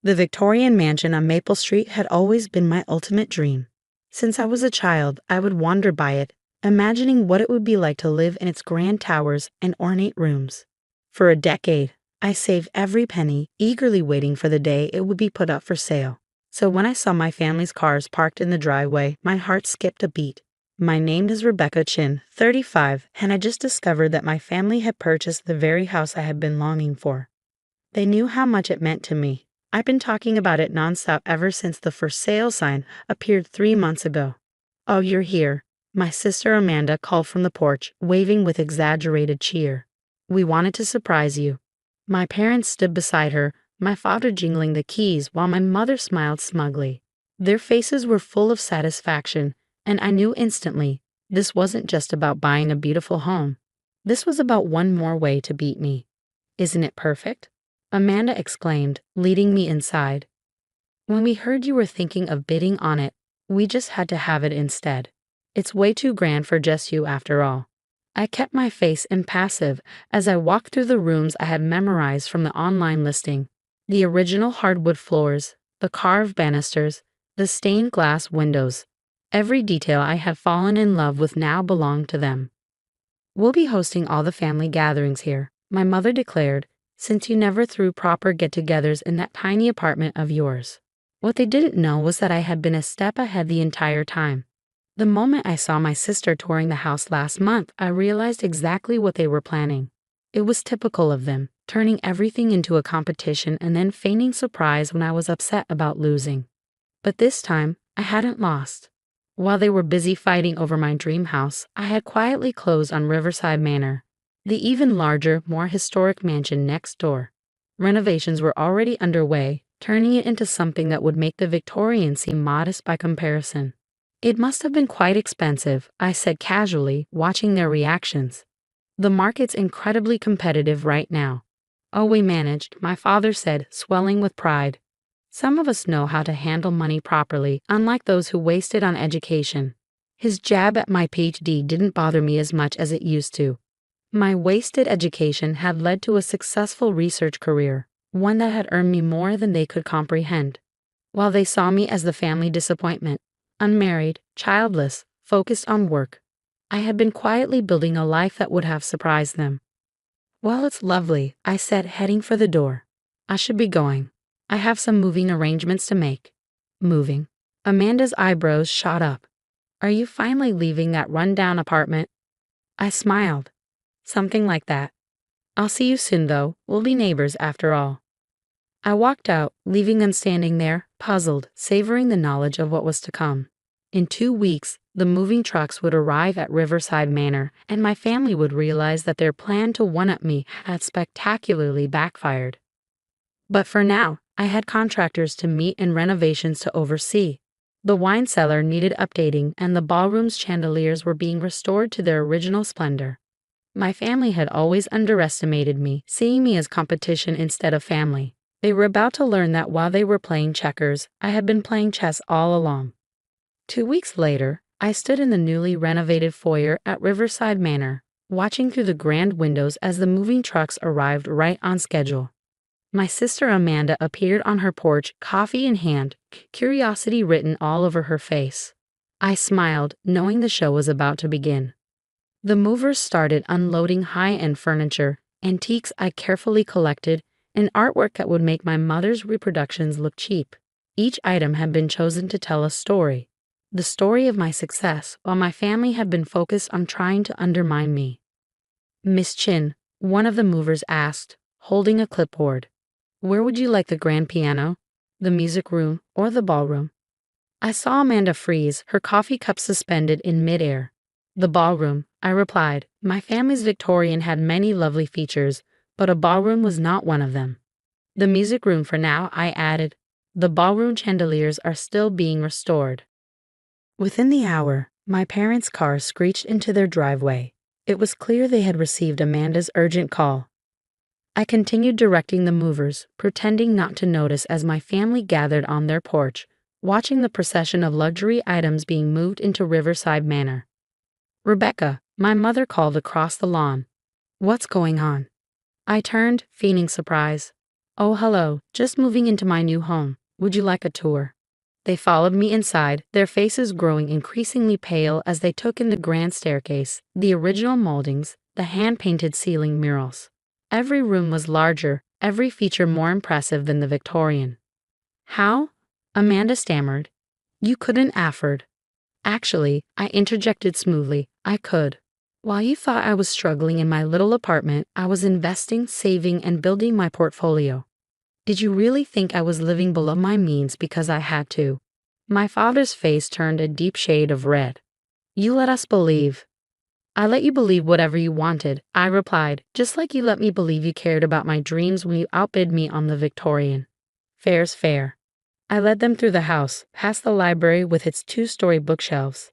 The Victorian mansion on Maple Street had always been my ultimate dream. Since I was a child, I would wander by it, imagining what it would be like to live in its grand towers and ornate rooms. For a decade, I saved every penny, eagerly waiting for the day it would be put up for sale. So when I saw my family's cars parked in the driveway, my heart skipped a beat. My name is Rebecca Chin, 35, and I just discovered that my family had purchased the very house I had been longing for. They knew how much it meant to me. I've been talking about it nonstop ever since the for sale sign appeared 3 months ago. "Oh, you're here," my sister Amanda called from the porch, waving with exaggerated cheer. "We wanted to surprise you." My parents stood beside her, my father jingling the keys while my mother smiled smugly. Their faces were full of satisfaction, and I knew instantly this wasn't just about buying a beautiful home. This was about one more way to beat me. "Isn't it perfect?" Amanda exclaimed, leading me inside. "When we heard you were thinking of bidding on it, we just had to have it instead. It's way too grand for just you after all." I kept my face impassive as I walked through the rooms I had memorized from the online listing. The original hardwood floors, the carved banisters, the stained glass windows. Every detail I had fallen in love with now belonged to them. "We'll be hosting all the family gatherings here," my mother declared, "since you never threw proper get-togethers in that tiny apartment of yours." What they didn't know was that I had been a step ahead the entire time. The moment I saw my sister touring the house last month, I realized exactly what they were planning. It was typical of them, turning everything into a competition and then feigning surprise when I was upset about losing. But this time, I hadn't lost. While they were busy fighting over my dream house, I had quietly closed on Riverside Manor, the even larger, more historic mansion next door. Renovations were already underway, turning it into something that would make the Victorian seem modest by comparison. "It must have been quite expensive," I said casually, watching their reactions. "The market's incredibly competitive right now." "Oh, we managed," my father said, swelling with pride. "Some of us know how to handle money properly, unlike those who waste it on education." His jab at my PhD didn't bother me as much as it used to. My wasted education had led to a successful research career, one that had earned me more than they could comprehend. While they saw me as the family disappointment, unmarried, childless, focused on work, I had been quietly building a life that would have surprised them. "Well, it's lovely," I said, heading for the door. "I should be going. I have some moving arrangements to make." "Moving?" Amanda's eyebrows shot up. "Are you finally leaving that run-down apartment?" I smiled. "Something like that. I'll see you soon, though. We'll be neighbors after all." I walked out, leaving them standing there, puzzled, savoring the knowledge of what was to come. In 2 weeks, the moving trucks would arrive at Riverside Manor, and my family would realize that their plan to one-up me had spectacularly backfired. But for now, I had contractors to meet and renovations to oversee. The wine cellar needed updating, and the ballroom's chandeliers were being restored to their original splendor. My family had always underestimated me, seeing me as competition instead of family. They were about to learn that while they were playing checkers, I had been playing chess all along. 2 weeks later, I stood in the newly renovated foyer at Riverside Manor, watching through the grand windows as the moving trucks arrived right on schedule. My sister Amanda appeared on her porch, coffee in hand, curiosity written all over her face. I smiled, knowing the show was about to begin. The movers started unloading high-end furniture, antiques I carefully collected, and artwork that would make my mother's reproductions look cheap. Each item had been chosen to tell a story. The story of my success, while my family had been focused on trying to undermine me. "Miss Chin," one of the movers asked, holding a clipboard, "where would you like the grand piano, the music room, or the ballroom?" I saw Amanda freeze, her coffee cup suspended in midair. "The ballroom," I replied. My family's Victorian had many lovely features, but a ballroom was not one of them. "The music room for now," I added. "The ballroom chandeliers are still being restored." Within the hour, my parents' car screeched into their driveway. It was clear they had received Amanda's urgent call. I continued directing the movers, pretending not to notice as my family gathered on their porch, watching the procession of luxury items being moved into Riverside Manor. "Rebecca," my mother called across the lawn. "What's going on?" I turned, feigning surprise. "Oh, hello, just moving into my new home. Would you like a tour?" They followed me inside, their faces growing increasingly pale as they took in the grand staircase, the original moldings, the hand-painted ceiling murals. Every room was larger, every feature more impressive than the Victorian. "How?" Amanda stammered. "You couldn't afford." "Actually," I interjected smoothly, "I could. While you thought I was struggling in my little apartment, I was investing, saving, and building my portfolio. Did you really think I was living below my means because I had to?" My father's face turned a deep shade of red. "You let us believe." "I let you believe whatever you wanted," I replied, "just like you let me believe you cared about my dreams when you outbid me on the Victorian." "Fair's fair." I led them through the house, past the library with its two-story bookshelves,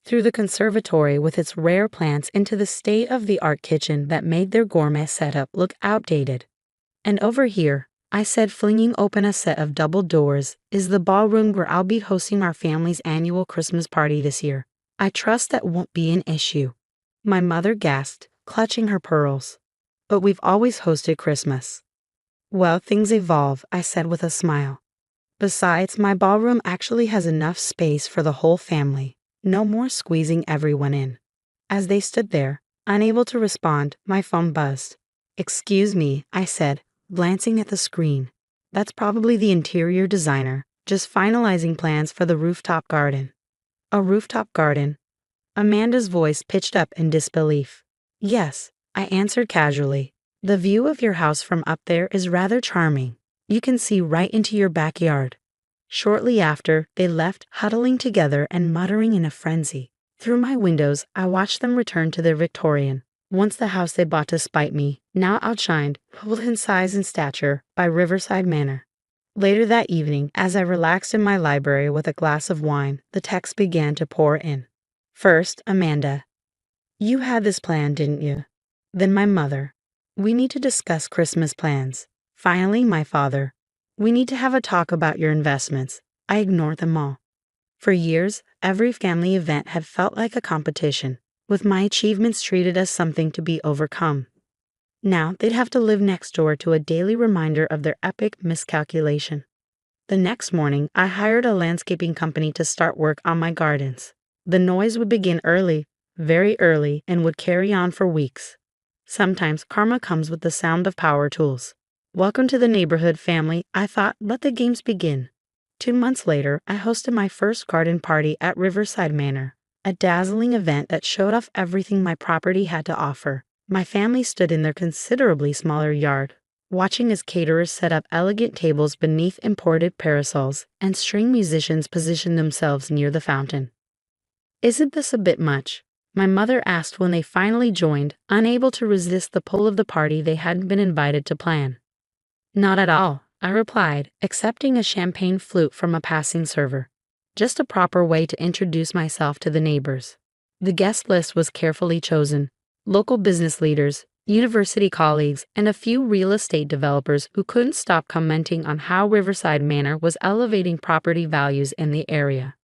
through the conservatory with its rare plants, into the state-of-the-art kitchen that made their gourmet setup look outdated. "And over here," I said, flinging open a set of double doors, "is the ballroom where I'll be hosting our family's annual Christmas party this year. I trust that won't be an issue." My mother gasped, clutching her pearls. "But we've always hosted Christmas." "Well, things evolve," I said with a smile. "Besides, my ballroom actually has enough space for the whole family. No more squeezing everyone in." As they stood there, unable to respond, my phone buzzed. "Excuse me," I said, glancing at the screen. "That's probably the interior designer, just finalizing plans for the rooftop garden." "A rooftop garden?" Amanda's voice pitched up in disbelief. "Yes," I answered casually. "The view of your house from up there is rather charming. You can see right into your backyard." Shortly after, they left, huddling together and muttering in a frenzy. Through my windows, I watched them return to their Victorian, once the house they bought to spite me, now outshined, both in size and stature, by Riverside Manor. Later that evening, as I relaxed in my library with a glass of wine, the texts began to pour in. First, Amanda. "You had this plan, didn't you?" Then my mother. "We need to discuss Christmas plans." Finally, my father. "We need to have a talk about your investments." I ignored them all. For years, every family event had felt like a competition, with my achievements treated as something to be overcome. Now they'd have to live next door to a daily reminder of their epic miscalculation. The next morning, I hired a landscaping company to start work on my gardens. The noise would begin early, very early, and would carry on for weeks. Sometimes karma comes with the sound of power tools. Welcome to the neighborhood, family, I thought. Let the games begin. 2 months later, I hosted my first garden party at Riverside Manor, a dazzling event that showed off everything my property had to offer. My family stood in their considerably smaller yard, watching as caterers set up elegant tables beneath imported parasols and string musicians positioned themselves near the fountain. "Isn't this a bit much?" my mother asked when they finally joined, unable to resist the pull of the party they hadn't been invited to plan. "Not at all," I replied, accepting a champagne flute from a passing server. "Just a proper way to introduce myself to the neighbors." The guest list was carefully chosen. Local business leaders, university colleagues, and a few real estate developers who couldn't stop commenting on how Riverside Manor was elevating property values in the area.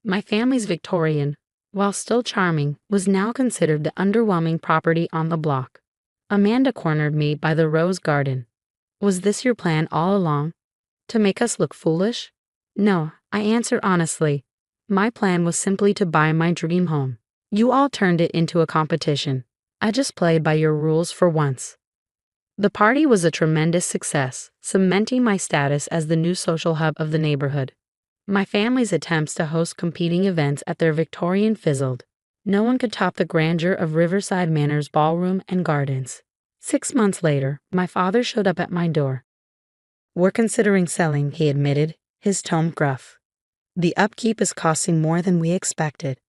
My family's Victorian, while still charming, was now considered the underwhelming property on the block. Amanda cornered me by the rose garden. "Was this your plan all along? To make us look foolish?" "No," I answered honestly. "My plan was simply to buy my dream home. You all turned it into a competition. I just played by your rules for once." The party was a tremendous success, cementing my status as the new social hub of the neighborhood. My family's attempts to host competing events at their Victorian fizzled. No one could top the grandeur of Riverside Manor's ballroom and gardens. 6 months later, my father showed up at my door. "We're considering selling," he admitted, his tone gruff. "The upkeep is costing more than we expected."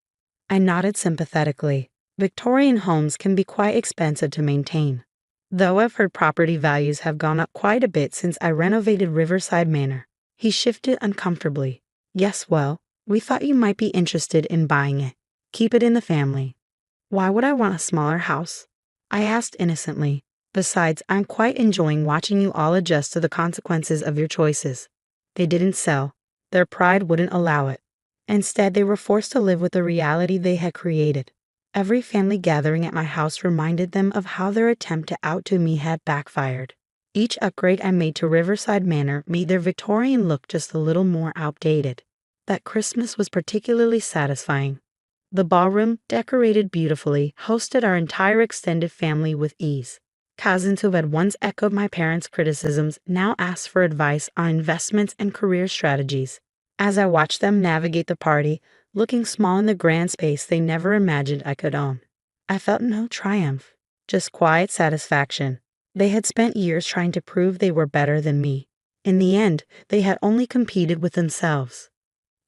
I nodded sympathetically. Victorian homes can be quite expensive to maintain. Though I've heard property values have gone up quite a bit since I renovated Riverside Manor. He shifted uncomfortably. "Yes, well, we thought you might be interested in buying it. Keep it in the family." "Why would I want a smaller house?" I asked innocently. "Besides, I'm quite enjoying watching you all adjust to the consequences of your choices." They didn't sell. Their pride wouldn't allow it. Instead, they were forced to live with the reality they had created. Every family gathering at my house reminded them of how their attempt to outdo me had backfired. Each upgrade I made to Riverside Manor made their Victorian look just a little more outdated. That Christmas was particularly satisfying. The ballroom, decorated beautifully, hosted our entire extended family with ease. Cousins who had once echoed my parents' criticisms now asked for advice on investments and career strategies. As I watched them navigate the party, looking small in the grand space they never imagined I could own, I felt no triumph, just quiet satisfaction. They had spent years trying to prove they were better than me. In the end, they had only competed with themselves.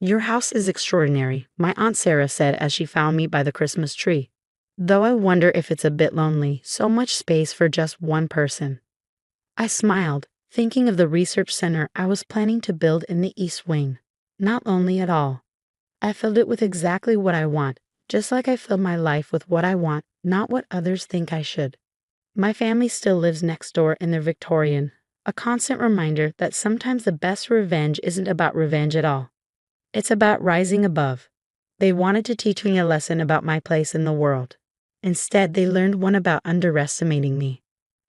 "Your house is extraordinary," my Aunt Sarah said as she found me by the Christmas tree. "Though I wonder if it's a bit lonely, so much space for just one person." I smiled, thinking of the research center I was planning to build in the East Wing. Not lonely at all. I filled it with exactly what I want, just like I filled my life with what I want, not what others think I should. My family still lives next door in their Victorian, a constant reminder that sometimes the best revenge isn't about revenge at all. It's about rising above. They wanted to teach me a lesson about my place in the world. Instead, they learned one about underestimating me.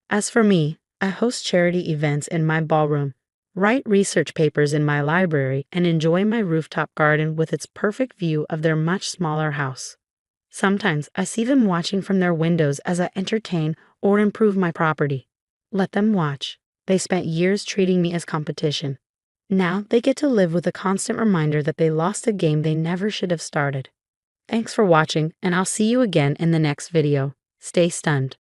As for me, I host charity events in my ballroom, write research papers in my library, and enjoy my rooftop garden with its perfect view of their much smaller house. Sometimes I see them watching from their windows as I entertain or improve my property. Let them watch. They spent years treating me as competition. Now they get to live with a constant reminder that they lost a game they never should have started. Thanks for watching, and I'll see you again in the next video. Stay stunned.